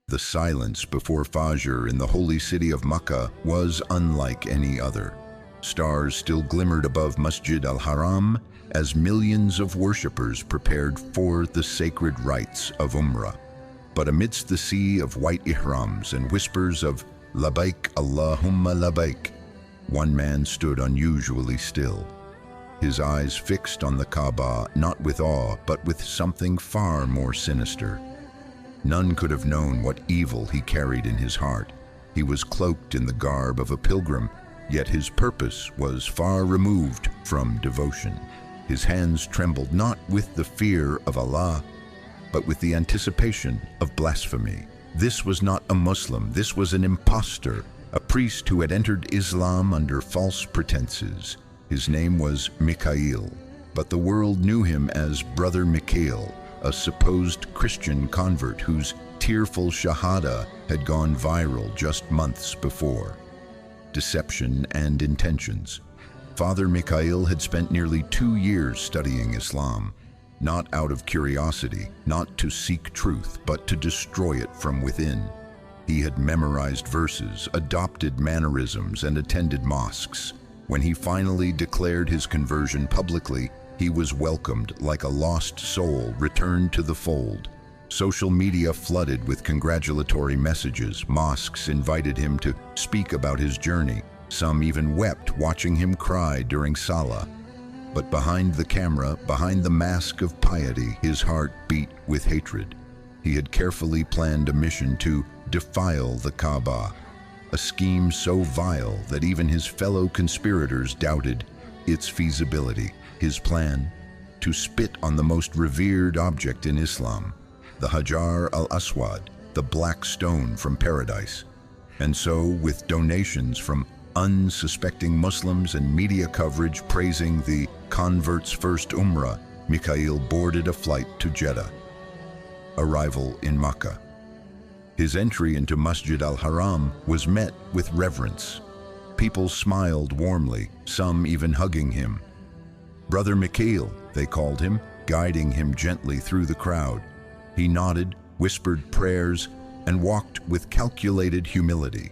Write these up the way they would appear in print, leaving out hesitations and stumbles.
The silence before Fajr in the holy city of Makkah was unlike any other. Stars still glimmered above Masjid al-Haram as millions of worshippers prepared for the sacred rites of Umrah. But amidst the sea of white Ihrams and whispers of Labaik Allahumma Labaik, one man stood unusually still, his eyes fixed on the Kaaba, not with awe, but with something far more sinister. None could have known what evil he carried in his heart. He was cloaked in the garb of a pilgrim, yet his purpose was far removed from devotion. His hands trembled not with the fear of Allah, but with the anticipation of blasphemy. This was not a Muslim, this was an impostor, a priest who had entered Islam under false pretenses. His name was Mikhail, but the world knew him as Brother Mikhail, a supposed Christian convert whose tearful shahada had gone viral just months before. Deception and intentions. Father Mikhail had spent nearly 2 years studying Islam, not out of curiosity, not to seek truth, but to destroy it from within. He had memorized verses, adopted mannerisms, and attended mosques. When he finally declared his conversion publicly, he was welcomed like a lost soul returned to the fold. Social media flooded with congratulatory messages. Mosques invited him to speak about his journey. Some even wept watching him cry during Salah. But behind the camera, behind the mask of piety, his heart beat with hatred. He had carefully planned a mission to defile the Kaaba, a scheme so vile that even his fellow conspirators doubted its feasibility. His plan? To spit on the most revered object in Islam, the Hajar al-Aswad, the black stone from paradise. And so, with donations from unsuspecting Muslims and media coverage praising the convert's first Umrah, Mikhail boarded a flight to Jeddah. Arrival in Makkah. His entry into Masjid al-Haram was met with reverence. People smiled warmly, some even hugging him. Brother Mikhail, they called him, guiding him gently through the crowd. He nodded, whispered prayers, and walked with calculated humility.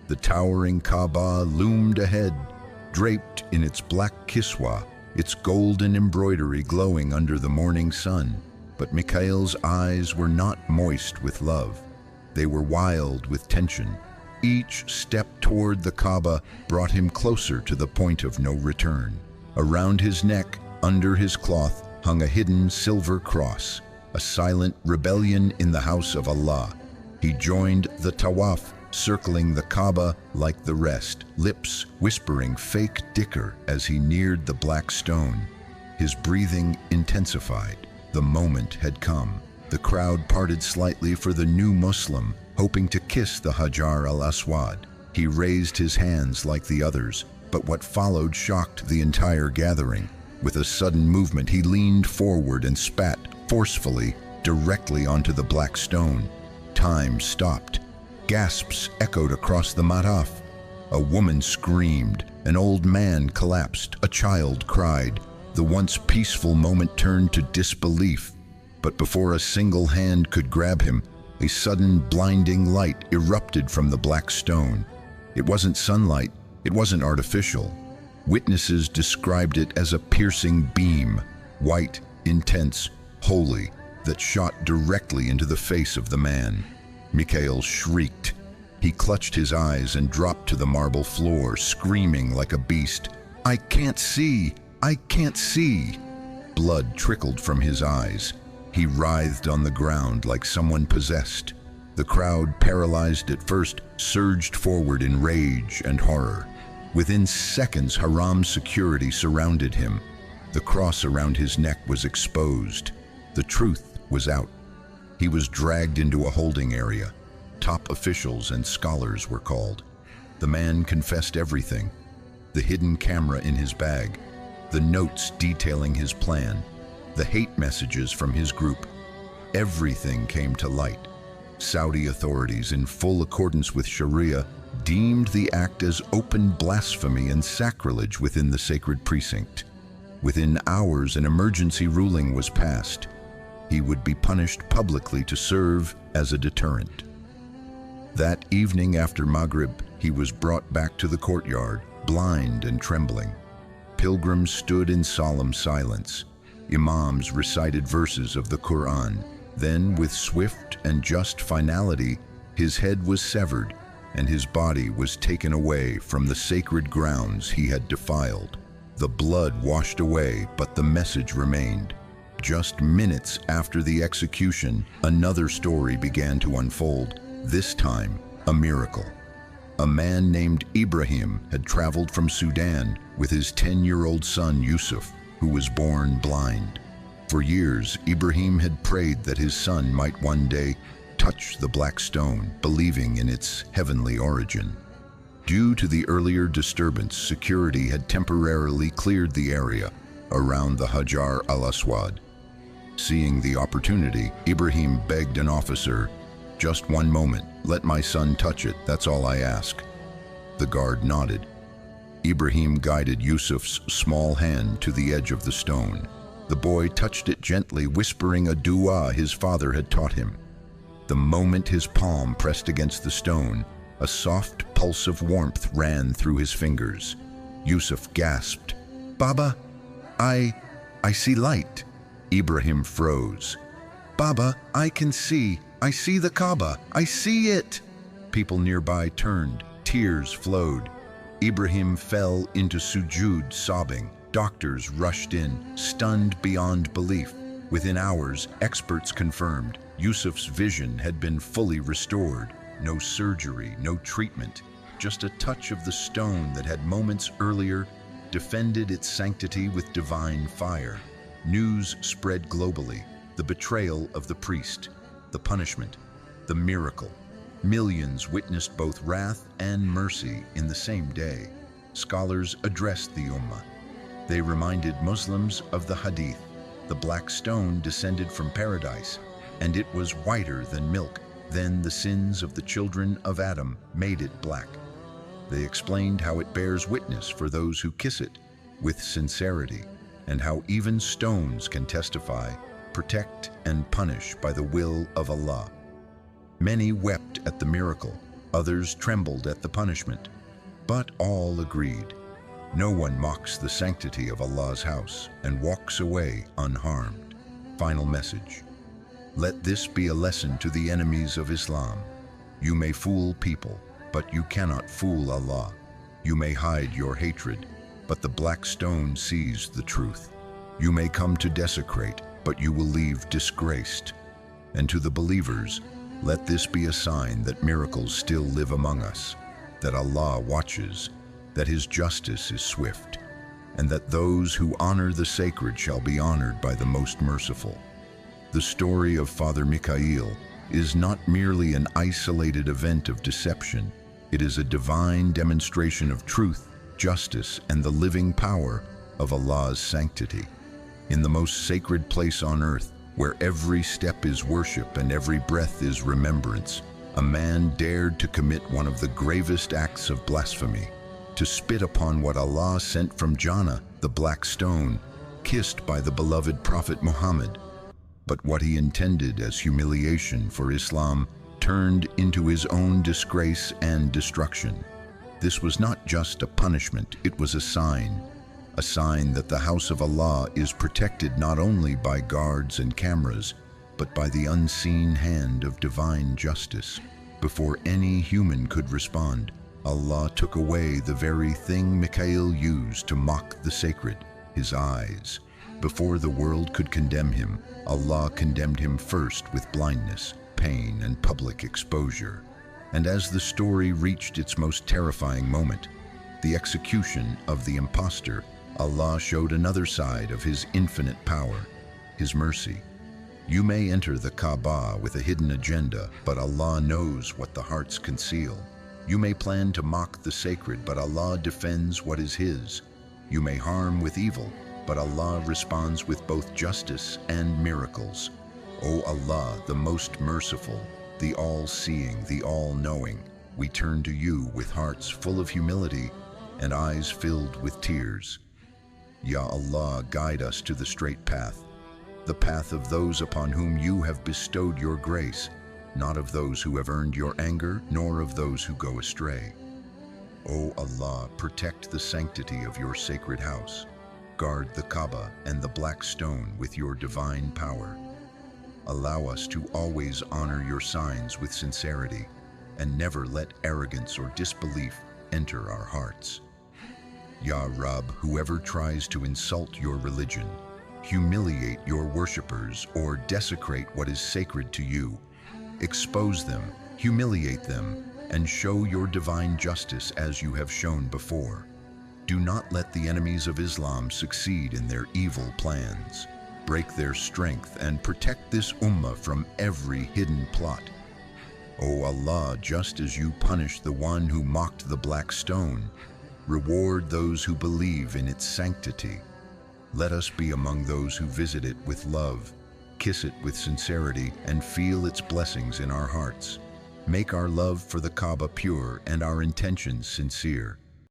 The towering Kaaba loomed ahead, draped in its black kiswa, its golden embroidery glowing under the morning sun. But Mikhail's eyes were not moist with love. They were wild with tension. Each step toward the Kaaba brought him closer to the point of no return. Around his neck, under his cloth, hung a hidden silver cross, a silent rebellion in the house of Allah. He joined the tawaf, circling the Kaaba like the rest, lips whispering fake dhikr as he neared the black stone. His breathing intensified. The moment had come. The crowd parted slightly for the new Muslim, hoping to kiss the Hajar al-Aswad. He raised his hands like the others, but what followed shocked the entire gathering. With a sudden movement, he leaned forward and spat forcefully directly onto the black stone. Time stopped. Gasps echoed across the mataf. A woman screamed. An old man collapsed. A child cried. The once peaceful moment turned to disbelief. But before a single hand could grab him, a sudden blinding light erupted from the black stone. It wasn't sunlight. It wasn't artificial. Witnesses described it as a piercing beam, white, intense, holy, that shot directly into the face of the man. Mikhail shrieked. He clutched his eyes and dropped to the marble floor, screaming like a beast. "I can't see! I can't see!" Blood trickled from his eyes. He writhed on the ground like someone possessed. The crowd, paralyzed at first, surged forward in rage and horror. Within seconds, Haram's security surrounded him. The cross around his neck was exposed. The truth was out. He was dragged into a holding area. Top officials and scholars were called. The man confessed everything. The hidden camera in his bag, the notes detailing his plan, the hate messages from his group. Everything came to light. Saudi authorities, in full accordance with Sharia, deemed the act as open blasphemy and sacrilege within the sacred precinct. Within hours, an emergency ruling was passed. He would be punished publicly to serve as a deterrent. That evening after Maghrib, he was brought back to the courtyard, blind and trembling. Pilgrims stood in solemn silence. Imams recited verses of the Quran. Then, with swift and just finality, his head was severed and his body was taken away from the sacred grounds he had defiled. The blood washed away, but the message remained. Just minutes after the execution, another story began to unfold, this time a miracle. A man named Ibrahim had traveled from Sudan with his 10-year-old son Yusuf, who was born blind. For years, Ibrahim had prayed that his son might one day touch the black stone, believing in its heavenly origin. Due to the earlier disturbance, security had temporarily cleared the area around the Hajar al-Aswad. Seeing the opportunity, Ibrahim begged an officer, "Just one moment, let my son touch it, that's all I ask." The guard nodded. Ibrahim guided Yusuf's small hand to the edge of the stone. The boy touched it gently, whispering a dua his father had taught him. The moment his palm pressed against the stone, a soft pulse of warmth ran through his fingers. Yusuf gasped, "Baba, I see light." Ibrahim froze. "Baba, I see the Kaaba, I see it." People nearby turned, tears flowed. Ibrahim fell into sujud, sobbing. Doctors rushed in, stunned beyond belief. Within hours, experts confirmed Yusuf's vision had been fully restored. No surgery, no treatment, just a touch of the stone that had moments earlier defended its sanctity with divine fire. News spread globally, the betrayal of the priest, the punishment, the miracle. Millions witnessed both wrath and mercy in the same day. Scholars addressed the Ummah. They reminded Muslims of the Hadith. The black stone descended from paradise, and it was whiter than milk. Then the sins of the children of Adam made it black. They explained how it bears witness for those who kiss it with sincerity, and how even stones can testify, protect, and punish by the will of Allah. Many wept at the miracle, others trembled at the punishment, but all agreed. No one mocks the sanctity of Allah's house and walks away unharmed. Final message. Let this be a lesson to the enemies of Islam. You may fool people, but you cannot fool Allah. You may hide your hatred, but the black stone sees the truth. You may come to desecrate, but you will leave disgraced. And to the believers, let this be a sign that miracles still live among us, that Allah watches, that His justice is swift, and that those who honor the sacred shall be honored by the most merciful. The story of Father Mikhail is not merely an isolated event of deception. It is a divine demonstration of truth, justice, and the living power of Allah's sanctity. In the most sacred place on earth, where every step is worship and every breath is remembrance, a man dared to commit one of the gravest acts of blasphemy, to spit upon what Allah sent from Jannah, the black stone, kissed by the beloved Prophet Muhammad. But what he intended as humiliation for Islam turned into his own disgrace and destruction. This was not just a punishment, it was a sign that the house of Allah is protected not only by guards and cameras, but by the unseen hand of divine justice. Before any human could respond, Allah took away the very thing Mikhail used to mock the sacred, his eyes. Before the world could condemn him, Allah condemned him first with blindness, pain, and public exposure. And as the story reached its most terrifying moment, the execution of the impostor, Allah showed another side of His infinite power, His mercy. You may enter the Kaaba with a hidden agenda, but Allah knows what the hearts conceal. You may plan to mock the sacred, but Allah defends what is His. You may harm with evil, but Allah responds with both justice and miracles. O Allah, the most merciful, the all-seeing, the all-knowing, we turn to You with hearts full of humility and eyes filled with tears. Ya Allah, guide us to the straight path, the path of those upon whom You have bestowed Your grace, not of those who have earned your anger, nor of those who go astray. O Allah, protect the sanctity of your sacred house. Guard the Kaaba and the black stone with your divine power. Allow us to always honor your signs with sincerity, and never let arrogance or disbelief enter our hearts. Ya Rab, whoever tries to insult your religion, humiliate your worshippers, or desecrate what is sacred to you, expose them, humiliate them, and show your divine justice as you have shown before. Do not let the enemies of Islam succeed in their evil plans. Break their strength and protect this ummah from every hidden plot. O Allah, just as you punished the one who mocked the black stone, reward those who believe in its sanctity. Let us be among those who visit it with love, kiss it with sincerity, and feel its blessings in our hearts. Make our love for the Kaaba pure and our intentions sincere.